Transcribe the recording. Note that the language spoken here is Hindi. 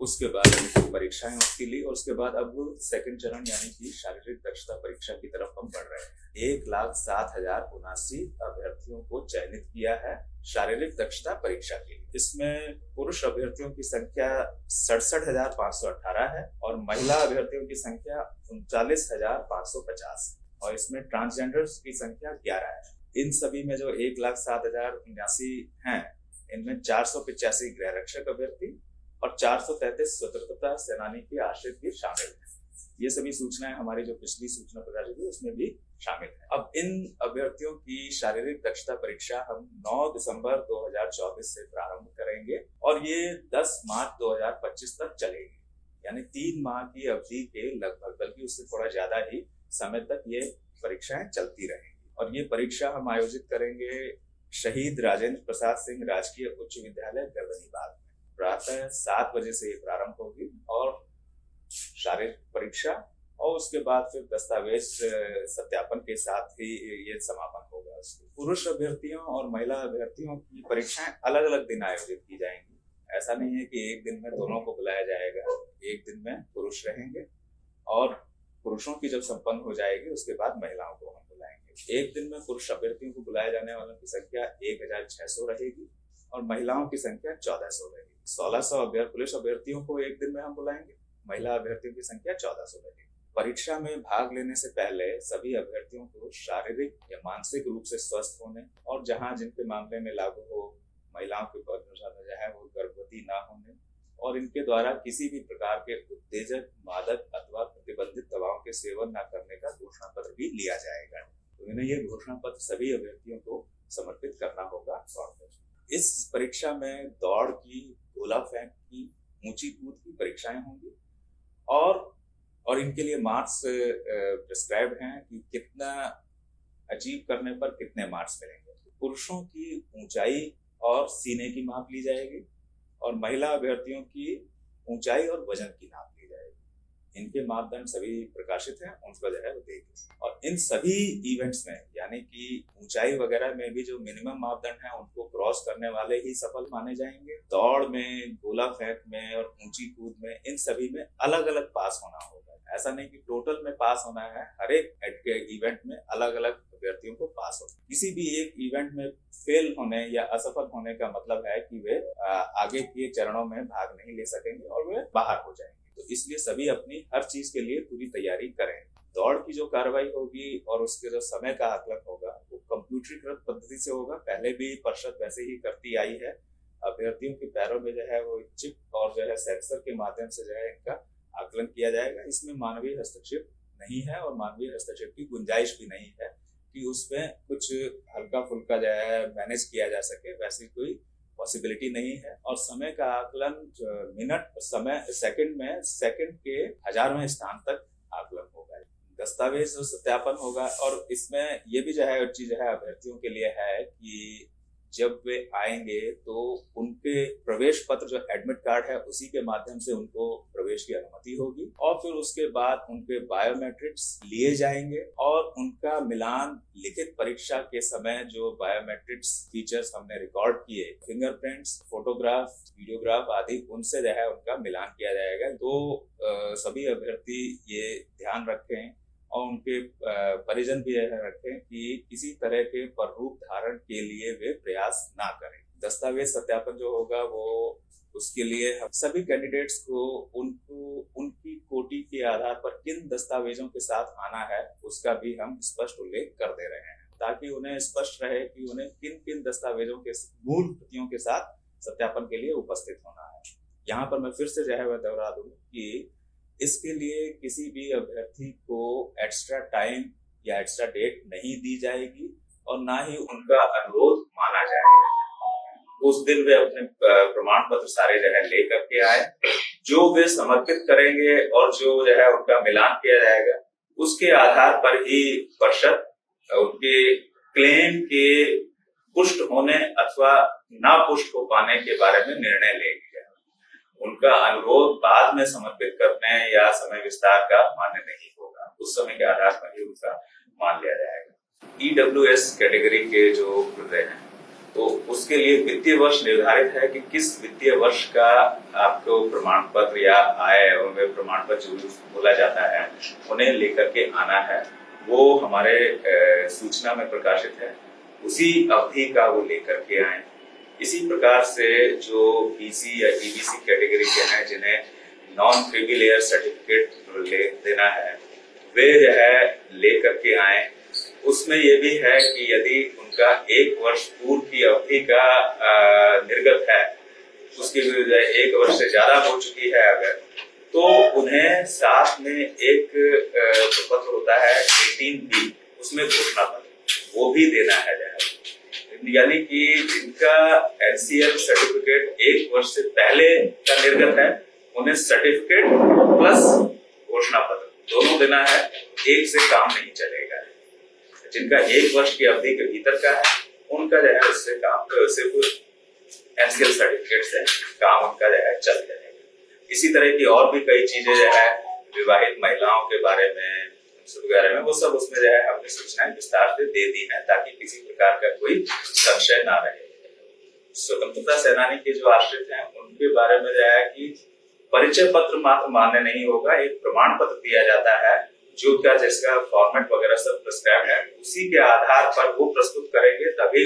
उसके बाद उनकी परीक्षाएं उसके लिए, और उसके बाद अब सेकंड चरण यानी कि शारीरिक दक्षता परीक्षा की तरफ हम बढ़ रहे हैं। 1,07,079 अभ्यर्थियों को चयनित किया है शारीरिक दक्षता परीक्षा के लिए। इसमें पुरुष अभ्यर्थियों की संख्या 67,518 है और महिला अभ्यर्थियों की संख्या 39,550 और इसमें ट्रांसजेंडर्स की संख्या 11 है। इन सभी में जो 1,07,079 हैं, इनमें 485 गृह रक्षक अभ्यर्थी और 433 स्वतंत्रता सेनानी के आश्रित भी शामिल हैं। ये सभी सूचनाएं हमारी जो पिछली सूचना प्रकाशित हुई उसमें भी शामिल है। अब इन अभ्यर्थियों की शारीरिक दक्षता परीक्षा हम 9 दिसंबर 2024 से प्रारंभ करेंगे और ये 10 मार्च 2025 तक चलेगी, यानी 3 माह की अवधि के लगभग, बल्कि उससे थोड़ा ज्यादा ही समय तक ये परीक्षाएं चलती रहेंगी। और ये परीक्षा हम आयोजित करेंगे शहीद राजेंद्र प्रसाद सिंह राजकीय उच्च विद्यालय गर्दनीबाग में। प्रातः 7 बजे से ये प्रारंभ होगी और शारीरिक परीक्षा और उसके बाद फिर दस्तावेज सत्यापन के साथ ही ये समापन होगा। पुरुष अभ्यर्थियों और महिला अभ्यर्थियों की परीक्षाएं अलग अलग दिन आयोजित की जाएंगी। ऐसा नहीं है कि एक दिन में दोनों को बुलाया जाएगा। एक दिन में पुरुष रहेंगे और पुरुषों की जब संपन्न हो जाएगी उसके बाद महिलाओं को हम बुलाएंगे। एक दिन में पुरुष अभ्यर्थियों को बुलाए जाने वालों की संख्या 1,600 रहेगी और महिलाओं की संख्या 1,400 रहेगी। 1,600 पुरुष अभ्यर्थियों को एक दिन में हम बुलाएंगे, महिला अभ्यर्थियों की संख्या 1,400 रहेगी। परीक्षा में भाग लेने से पहले सभी अभ्यर्थियों को शारीरिक या मानसिक रूप से स्वस्थ होने और जहां जिनके मामले में लागू हो महिलाओं के जो है वो गर्भवती ना होने और इनके द्वारा किसी भी प्रकार के उत्तेजक, मादक अथवा प्रतिबंधित दवाओं के सेवन न करने का घोषणा पत्र भी लिया जाएगा। तो इन्हें यह घोषणा पत्र सभी अभ्यर्थियों को समर्पित करना होगा। इस परीक्षा में दौड़ की, गोला फेंक की, ऊंची कूद की परीक्षाएं होंगी और इनके लिए मार्क्स प्रिस्क्राइब हैं कि कितना अचीव करने पर कितने मार्क्स मिलेंगे। पुरुषों की ऊंचाई और सीने की माप ली जाएगी और महिला अभ्यर्थियों की ऊंचाई और वजन की नाप ली जाएगी। इनके मापदंड सभी प्रकाशित हैं, उनको जो है वो देखें। और इन सभी इवेंट्स में यानी कि ऊंचाई वगैरह में भी जो मिनिमम मापदंड हैं उनको क्रॉस करने वाले ही सफल माने जाएंगे। दौड़ में, गोला फेंक में और ऊंची कूद में, इन सभी में अलग अलग पास होना होगा। ऐसा नहीं कि टोटल में पास होना है, हर एक इवेंट में अलग अलग अभ्यर्थियों को पास हो। किसी भी एक इवेंट में फेल होने या असफल होने का मतलब है कि वे आगे के चरणों में भाग नहीं ले सकेंगे और वे बाहर हो जाएंगे। तो इसलिए सभी अपनी हर चीज के लिए पूरी तैयारी करें। दौड़ की जो कार्रवाई होगी और उसके जो समय का आकलन होगा वो कंप्यूटरीकृत पद्धति से होगा। पहले भी परिषद वैसे ही करती आई है। अभ्यर्थियों के पैरों में जो है वो चिप और जो है सेंसर के माध्यम से जो है इनका आकलन किया जाएगा। इसमें मानवीय हस्तक्षेप नहीं है और मानवीय हस्तक्षेप की गुंजाइश भी नहीं है कि उसमें कुछ हल्का फुल्का जो है मैनेज किया जा सके, वैसी कोई पॉसिबिलिटी नहीं है। और समय का आकलन मिनट, समय, सेकंड में, सेकंड के 1000वें स्थान तक आकलन होगा। दस्तावेज सत्यापन होगा और इसमें ये भी जो है चीज है अभ्यर्थियों के लिए है कि जब वे आएंगे तो उनके प्रवेश पत्र जो एडमिट कार्ड है उसी के माध्यम से उनको प्रवेश की अनुमति होगी और फिर उसके बाद उनके बायोमेट्रिक्स लिए जाएंगे और उनका मिलान लिखित परीक्षा के समय जो बायोमेट्रिक्स फीचर्स हमने रिकॉर्ड किए, फिंगरप्रिंट्स, फोटोग्राफ, वीडियोग्राफ आदि, उनसे जो है उनका मिलान किया जाएगा। तो सभी अभ्यर्थी ये ध्यान रखें और उनके परिजन भी यह रखें कि किसी तरह के पररूप धारण के लिए वे प्रयास ना करें। दस्तावेज सत्यापन जो होगा वो उसके लिए हम सभी कैंडिडेट्स को उनकी कोटि के आधार पर किन दस्तावेजों के साथ आना है उसका भी हम स्पष्ट उल्लेख कर दे रहे हैं ताकि उन्हें स्पष्ट रहे कि उन्हें किन किन दस्तावेजों के मूल प्रतियों के साथ सत्यापन के लिए उपस्थित होना है। यहाँ पर मैं फिर से जो है वह दोहरा दूं कि इसके लिए किसी भी अभ्यर्थी को एक्स्ट्रा टाइम या एक्स्ट्रा डेट नहीं दी जाएगी और ना ही उनका अनुरोध माना जाएगा। उस दिन वे अपने प्रमाण पत्र सारे जो है ले करके आए, जो वे समर्पित करेंगे और जो जो है उनका मिलान किया जाएगा उसके आधार पर ही परिषद उनके क्लेम के पुष्ट होने अथवा ना पुष्ट हो पाने के बारे में निर्णय लेगी। उनका अनुरोध बाद में समर्पित करने या समय विस्तार का मान्य नहीं होगा, उस समय के आधार पर ही उनका मान लिया जाएगा। EWS कैटेगरी के जो हृदय हैं तो उसके लिए वित्तीय वर्ष निर्धारित है कि किस वित्तीय वर्ष का आपको प्रमाण पत्र या आय एवं प्रमाण पत्र जो बोला जाता है उन्हें लेकर के आना है। वो हमारे सूचना में प्रकाशित है, उसी अवधि का वो लेकर के आए। इसी प्रकार से जो बीसी या ईबीसी कैटेगरी के हैं जिन्हें नॉन क्रीमी लेयर सर्टिफिकेट देना है वे जो है लेकर के आए। उसमें ये भी है कि यदि उनका 1 वर्ष पूर्व की अवधि का निर्गत है, उसकी 1 वर्ष से ज्यादा हो चुकी है अगर, तो उन्हें साथ में एक पत्र होता है 18B, उसमें घोषणा पत्र वो भी देना है। यानी कि जिनका एनसीएल सर्टिफिकेट 1 वर्ष से पहले का निर्गत है उन्हें सर्टिफिकेट प्लस घोषणा पत्र दोनों देना है, एक से काम नहीं चलेगा। जिनका 1 वर्ष की अवधि के भीतर का है उनका जो है उससे काम सिर्फ एनसीएल सर्टिफिकेट से काम उनका जो है चल जाएगा। इसी तरह की और भी कई चीजें जो है विवाहित महिलाओं के बारे में वगैरह में वो सब उसमें जो है हमने सूचनाएं विस्तार से दे दी है ताकि किसी प्रकार का कोई संशय ना रहे। स्वतंत्रता सेनानी के जो आश्रित हैं उनके बारे में जो है कि परिचय पत्र मात्र मान्य नहीं होगा, एक प्रमाण पत्र दिया जाता है जो क्या जिसका फॉर्मेट वगैरह सब प्रिस्क्राइब है, उसी के आधार पर वो प्रस्तुत करेंगे तभी